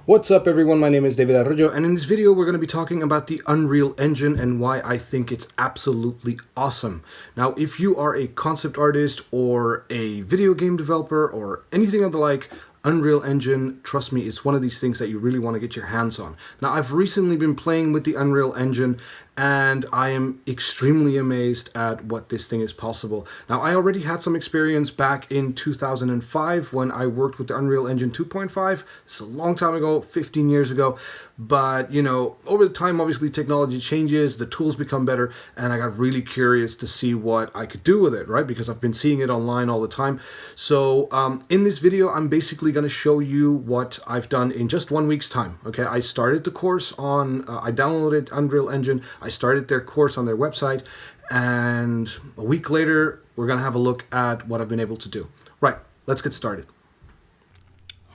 What's up everyone, my name is David Arroyo, and in this video we're going to be talking about the Unreal Engine and why I think it's absolutely awesome. Now, if you are a concept artist or a video game developer or anything of the like, Unreal Engine, trust me, is one of these things that you really want to get your hands on. Now, I've recently been playing with the Unreal Engine and I am extremely amazed at what this thing is possible. Now, I already had some experience back in 2005 when I worked with the Unreal Engine 2.5. It's a long time ago, 15 years ago. But, you know, over the time, obviously, technology changes, the tools become better, and I got really curious to see what I could do with it, right? Because I've been seeing it online all the time. So in this video, I'm basically going to show you what I've done in just 1 week's time. Okay, I started the course on, I downloaded Unreal Engine, I started their course on their website, and a week later, we're going to have a look at what I've been able to do. Right, let's get started.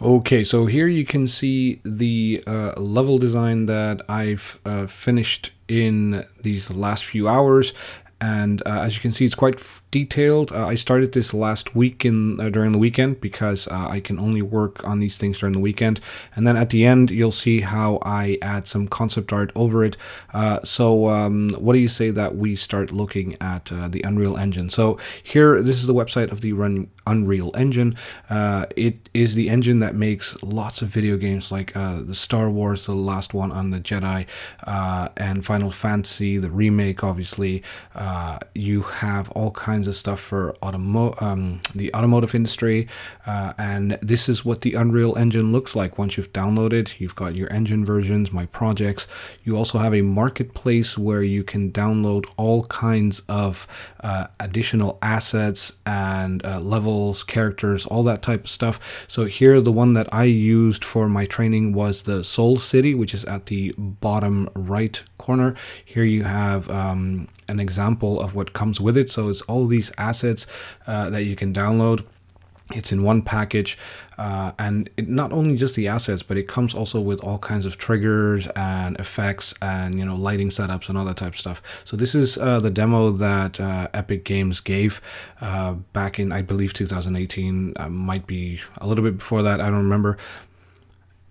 Okay, so here you can see the level design that I've finished in these last few hours. And as you can see, it's quite detailed. I started this last week during the weekend because I can only work on these things during the weekend. And then at the end, you'll see how I add some concept art over it. So what do you say that we start looking at the Unreal Engine? So here, this is the website of the Unreal Engine. It is the engine that makes lots of video games like the Star Wars, the last one on the Jedi, and Final Fantasy, the remake, obviously. You have all kinds of stuff for the automotive industry, and this is what the Unreal Engine looks like once you've downloaded. You've got your engine versions, my projects. You also have a marketplace where you can download all kinds of additional assets and levels, characters, all that type of stuff. So here, the one that I used for my training was the Soul City, which is at the bottom right corner. Here you have an example of what comes with it. So it's all these assets that you can download. It's in one package, and not only just the assets, but it comes also with all kinds of triggers and effects and, you know, lighting setups and all that type of stuff. So this is the demo that Epic Games gave back in, I believe, 2018. Might be a little bit before that, I don't remember.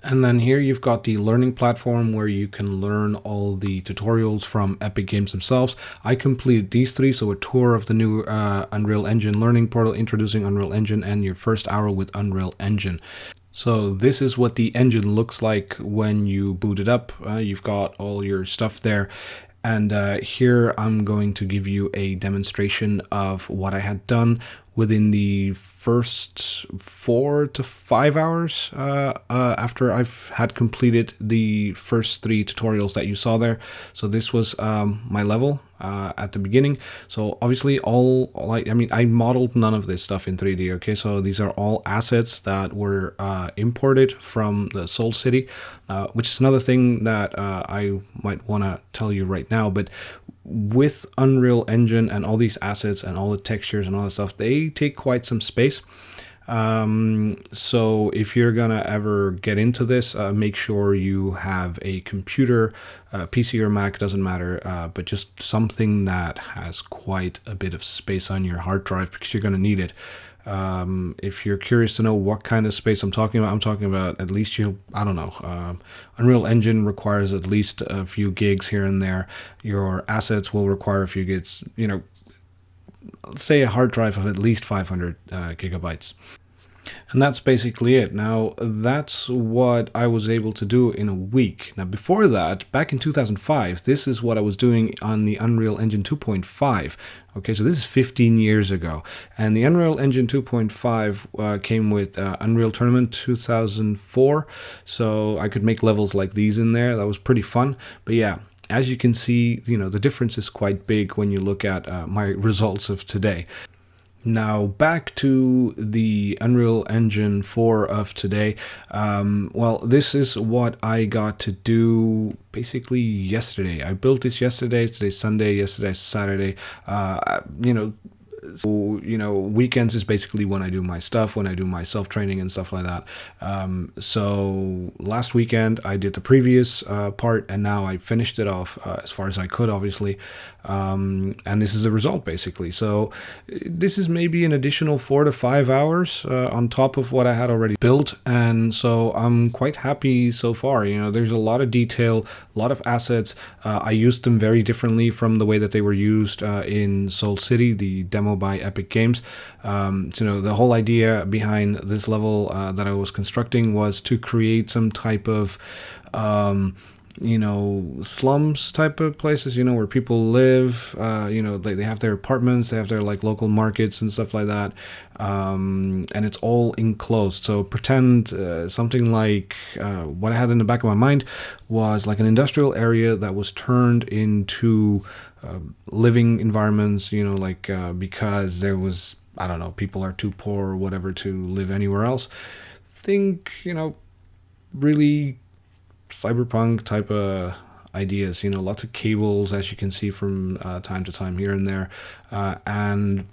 And then here you've got the learning platform where you can learn all the tutorials from Epic Games themselves. I completed these three, so a tour of the new Unreal Engine learning portal, introducing Unreal Engine, and your first hour with Unreal Engine. So this is what the engine looks like when you boot it up. You've got all your stuff there. And here I'm going to give you a demonstration of what I had done within the first 4 to 5 hours after I've had completed the first 3 tutorials that you saw there. So this was my level at the beginning. So obviously I modeled none of this stuff in 3D, okay? So these are all assets that were imported from the Soul City, which is another thing that I might want to tell you right now. But with Unreal Engine and all these assets and all the textures and all that stuff, they take quite some space. So if you're gonna ever get into this, make sure you have a computer, PC or Mac, doesn't matter, but just something that has quite a bit of space on your hard drive, because you're gonna need it. If you're curious to know what kind of space I'm talking about at least, Unreal Engine requires at least a few gigs here and there. Your assets will require a few gigs, you know, let's say a hard drive of at least 500 gigabytes. And that's basically it. Now, that's what I was able to do in a week. Now, before that, back in 2005, this is what I was doing on the Unreal Engine 2.5. Okay, so this is 15 years ago. And the Unreal Engine 2.5 came with Unreal Tournament 2004. So I could make levels like these in there. That was pretty fun. But yeah, as you can see, you know, the difference is quite big when you look at my results of today. Now, back to the Unreal Engine 4 of today. Well, this is what I got to do basically yesterday. I built this yesterday. Today's Sunday. Yesterday's Saturday. You know, So, weekends is basically when I do my stuff, when I do my self-training and stuff like that. So last weekend I did the previous part, and now I finished it off as far as I could, obviously. And this is the result, basically. So this is maybe an additional 4 to 5 hours on top of what I had already built. And so I'm quite happy so far. There's a lot of detail, a lot of assets. I used them very differently from the way that they were used in Soul City, the demo by Epic Games. So, the whole idea behind this level that I was constructing was to create some type of slums type of places, where people live. They have their apartments, they have their like local markets and stuff like that, and it's all enclosed. So pretend something like what I had in the back of my mind was like an industrial area that was turned into living environments, because there was, I don't know, people are too poor or whatever to live anywhere else. Think, really cyberpunk type of ideas, lots of cables, as you can see from time to time here and there. And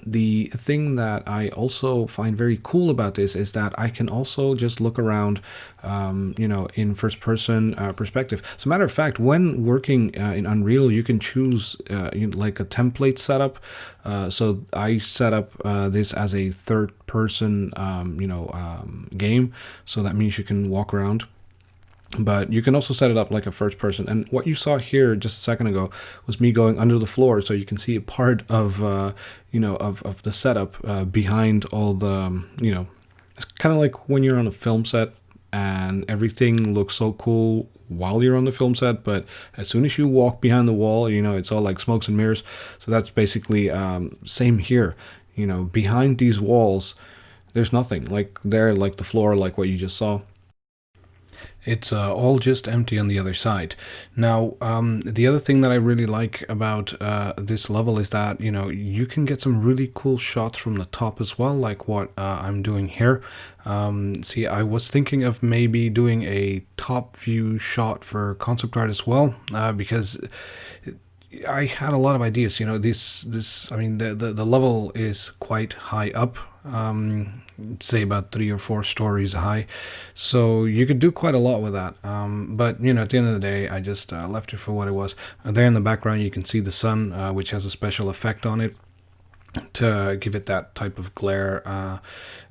the thing that I also find very cool about this is that I can also just look around, in first person perspective. As a matter of fact, when working in Unreal, you can choose like a template setup. So I set up this as a third person, game. So that means you can walk around. But you can also set it up like a first person. And what you saw here just a second ago was me going under the floor, so you can see a part of of the setup behind all the it's kind of like when you're on a film set and everything looks so cool while you're on the film set, but as soon as you walk behind the wall, it's all like smokes and mirrors. So that's basically same here. Behind these walls, there's nothing. Like there, like the floor, like what you just saw. It's all just empty on the other side. Now, the other thing that I really like about this level is that, you can get some really cool shots from the top as well, like what I'm doing here. See, I was thinking of maybe doing a top view shot for concept art as well, because I had a lot of ideas. The level is quite high up. Say about 3 or 4 stories high, so you could do quite a lot with that. But at the end of the day, I just left it for what it was. There in the background, you can see the sun, which has a special effect on it to give it that type of glare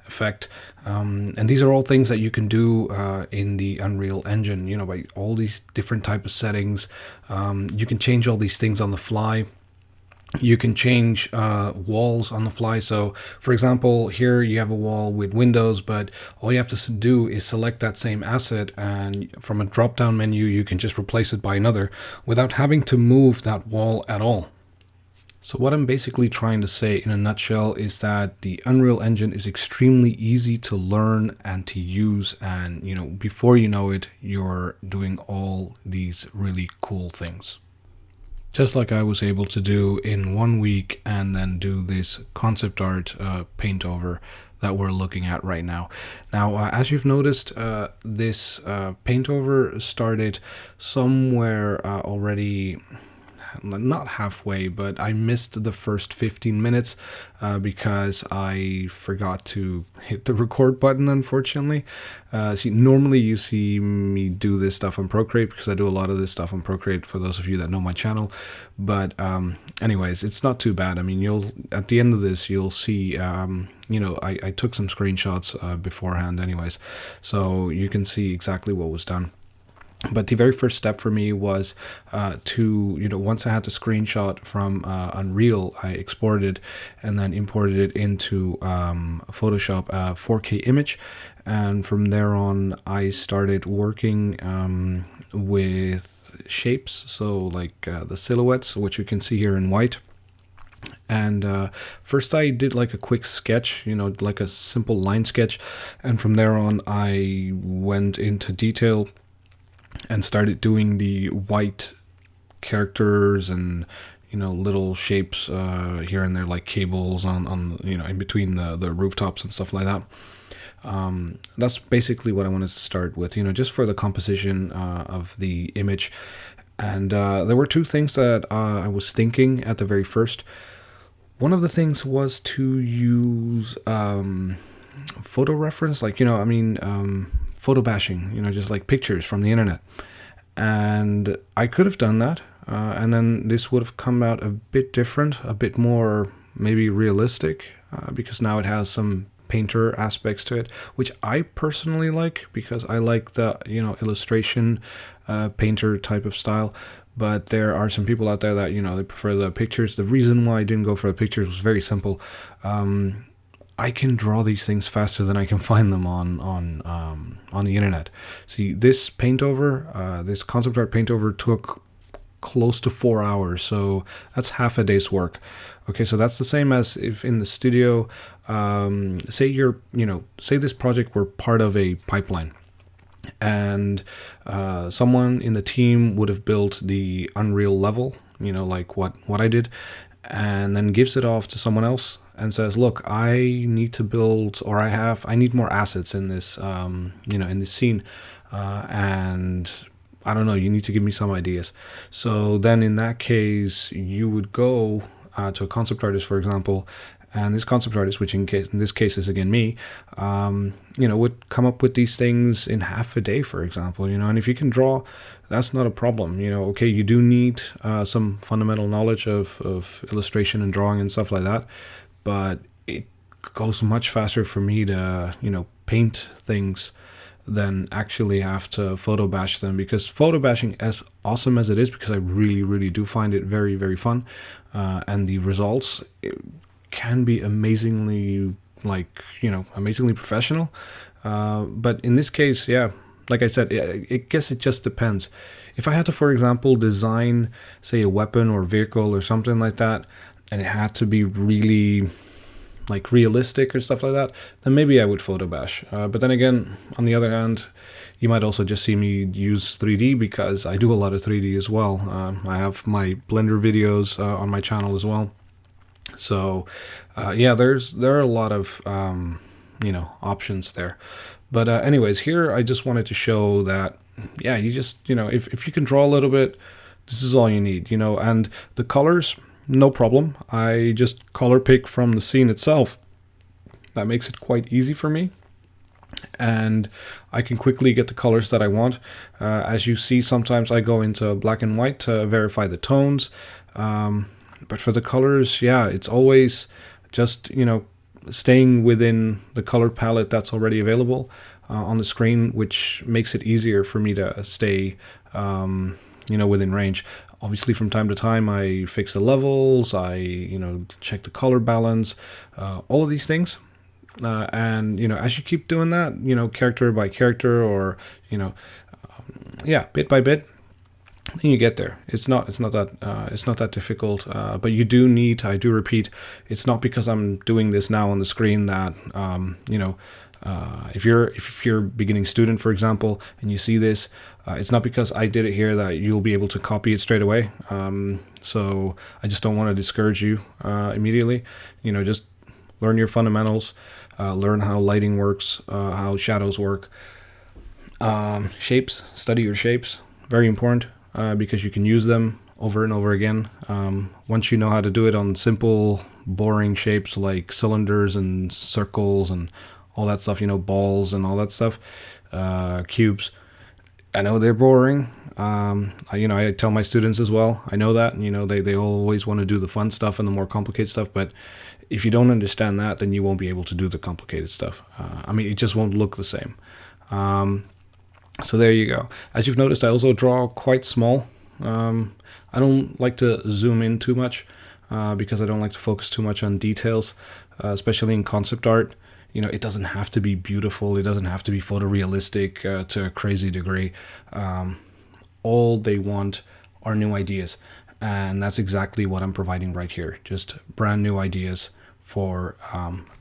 effect. And these are all things that you can do in the Unreal Engine. By all these different type of settings. You can change all these things on the fly. You can change walls on the fly. So, for example, here you have a wall with windows, but all you have to do is select that same asset, and from a drop-down menu, you can just replace it by another without having to move that wall at all. So what I'm basically trying to say in a nutshell is that the Unreal Engine is extremely easy to learn and to use, and before you know it, you're doing all these really cool things. Just like I was able to do in 1 week and then do this concept art paint over that we're looking at right now. Now, as you've noticed, this paint over started somewhere already, not halfway, but I missed the first 15 minutes because I forgot to hit the record button, unfortunately. Normally you see me do this stuff on Procreate, because I do a lot of this stuff on Procreate, for those of you that know my channel. But anyways, it's not too bad. I mean, at the end of this, you'll see, I took some screenshots beforehand anyways, so you can see exactly what was done. But the very first step for me was to, once I had the screenshot from Unreal, I exported and then imported it into Photoshop 4K image. And from there on, I started working with shapes. So like the silhouettes, which you can see here in white. And first I did like a quick sketch, like a simple line sketch. And from there on, I went into detail and started doing the white characters and little shapes here and there, like cables on in between the rooftops and stuff like that. That's basically what I wanted to start with, just for the composition of the image. And there were two things that I was thinking at the very first. One of the things was to use photo reference, like, photo bashing, just like pictures from the internet. And I could have done that. And then this would have come out a bit different, a bit more maybe realistic, because now it has some painter aspects to it, which I personally like, because I like the illustration painter type of style. But there are some people out there that they prefer the pictures. The reason why I didn't go for the pictures was very simple. I can draw these things faster than I can find them on the internet. See, this paint over, this concept art paint over took close to 4 hours, so that's half a day's work. Okay, so that's the same as if in the studio, say this project were part of a pipeline, and someone in the team would have built the Unreal level, like what I did, and then gives it off to someone else and says, look, I need to build, or I need more assets in this, in this scene, and I don't know, you need to give me some ideas. So then in that case, you would go to a concept artist, for example, and this concept artist, which in this case is again me, would come up with these things in half a day, for example, and if you can draw, that's not a problem. Okay, you do need some fundamental knowledge of illustration and drawing and stuff like that, but it goes much faster for me to, paint things than actually have to photo bash them, because photo bashing, as awesome as it is, because I really, really do find it very, very fun, and the results can be amazingly, amazingly professional. But in this case, yeah, like I said, I guess it just depends. If I had to, for example, design, say, a weapon or vehicle or something like that, and it had to be really realistic or stuff like that, then maybe I would photo bash. But then again, on the other hand, you might also just see me use 3D, because I do a lot of 3D as well. I have my Blender videos on my channel as well. So yeah, there are a lot of options there. But anyways, here I just wanted to show that, yeah, you just, if you can draw a little bit, this is all you need, and the colors, no problem. I just color pick from the scene itself. That makes it quite easy for me, and I can quickly get the colors that I want. As you see, sometimes I go into black and white to verify the tones, but for the colors, yeah, it's always just staying within the color palette that's already available on the screen, which makes it easier for me to stay within range. Obviously, from time to time, I fix the levels, I check the color balance, all of these things. And as you keep doing that, character by character, or bit by bit, then you get there. It's not that difficult. But you do need, I do repeat, it's not because I'm doing this now on the screen that if you're a beginning student, for example, and you see this, it's not because I did it here that you'll be able to copy it straight away. So I just don't want to discourage you immediately. Just learn your fundamentals, learn how lighting works, how shadows work, shapes. Study your shapes, very important, because you can use them over and over again. Once you know how to do it on simple, boring shapes like cylinders and circles and all that stuff, balls and all that stuff, cubes. I know they're boring. I tell my students as well. I know that, they always want to do the fun stuff and the more complicated stuff. But if you don't understand that, then you won't be able to do the complicated stuff. It just won't look the same. So there you go. As you've noticed, I also draw quite small. I don't like to zoom in too much, because I don't like to focus too much on details, especially in concept art. It doesn't have to be beautiful. It doesn't have to be photorealistic to a crazy degree. All they want are new ideas. And that's exactly what I'm providing right here. Just brand new ideas for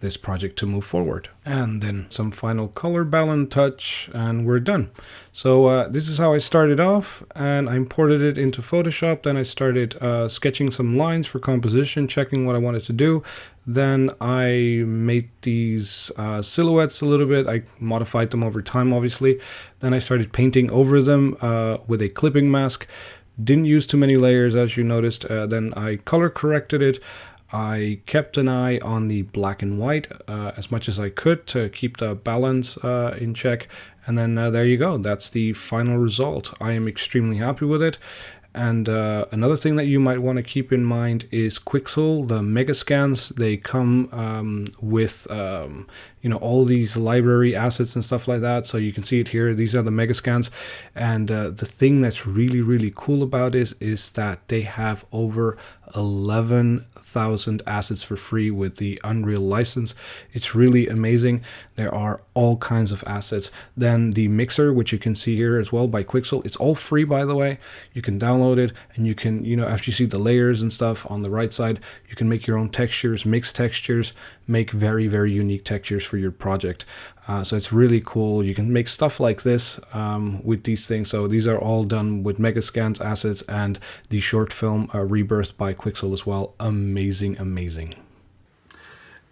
this project to move forward. And then some final color balance touch, and we're done. So this is how I started off, and I imported it into Photoshop. Then I started sketching some lines for composition, checking what I wanted to do. Then I made these silhouettes a little bit. I modified them over time, obviously. Then I started painting over them with a clipping mask. Didn't use too many layers, as you noticed. Then I color corrected it. I kept an eye on the black and white as much as I could to keep the balance in check. And then there you go. That's the final result. I am extremely happy with it. And another thing that you might want to keep in mind is Quixel, the mega scans. They come with all these library assets and stuff like that. So you can see it here. These are the mega scans. And the thing that's really, really cool about this is that they have over 11,000 assets for free with the Unreal license. It's really amazing. There are all kinds of assets. Then the mixer, which you can see here as well by Quixel, it's all free, by the way. You can download it, and you can, after you see the layers and stuff on the right side, you can make your own textures, mix textures, make very, very unique textures for your project. So it's really cool. You can make stuff like this with these things. So these are all done with Megascans assets and the short film Rebirth by Quixel as well. Amazing, amazing.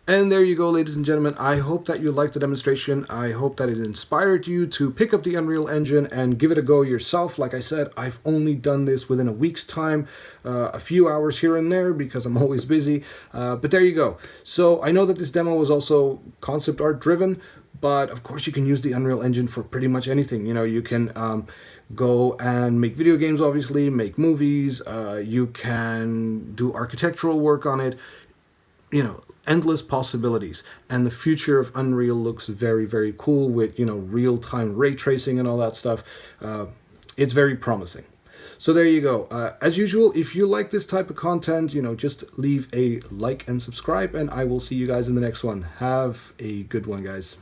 And there you go, ladies and gentlemen. I hope that you liked the demonstration. I hope that it inspired you to pick up the Unreal Engine and give it a go yourself. Like I said, I've only done this within a week's time, a few hours here and there because I'm always busy. But there you go. So I know that this demo was also concept art driven, but of course you can use the Unreal Engine for pretty much anything. You can go and make video games, obviously, make movies. You can do architectural work on it. Endless possibilities. And the future of Unreal looks very, very cool with, real-time ray tracing and all that stuff. It's very promising. So there you go. As usual, if you like this type of content, just leave a like and subscribe, and I will see you guys in the next one. Have a good one, guys.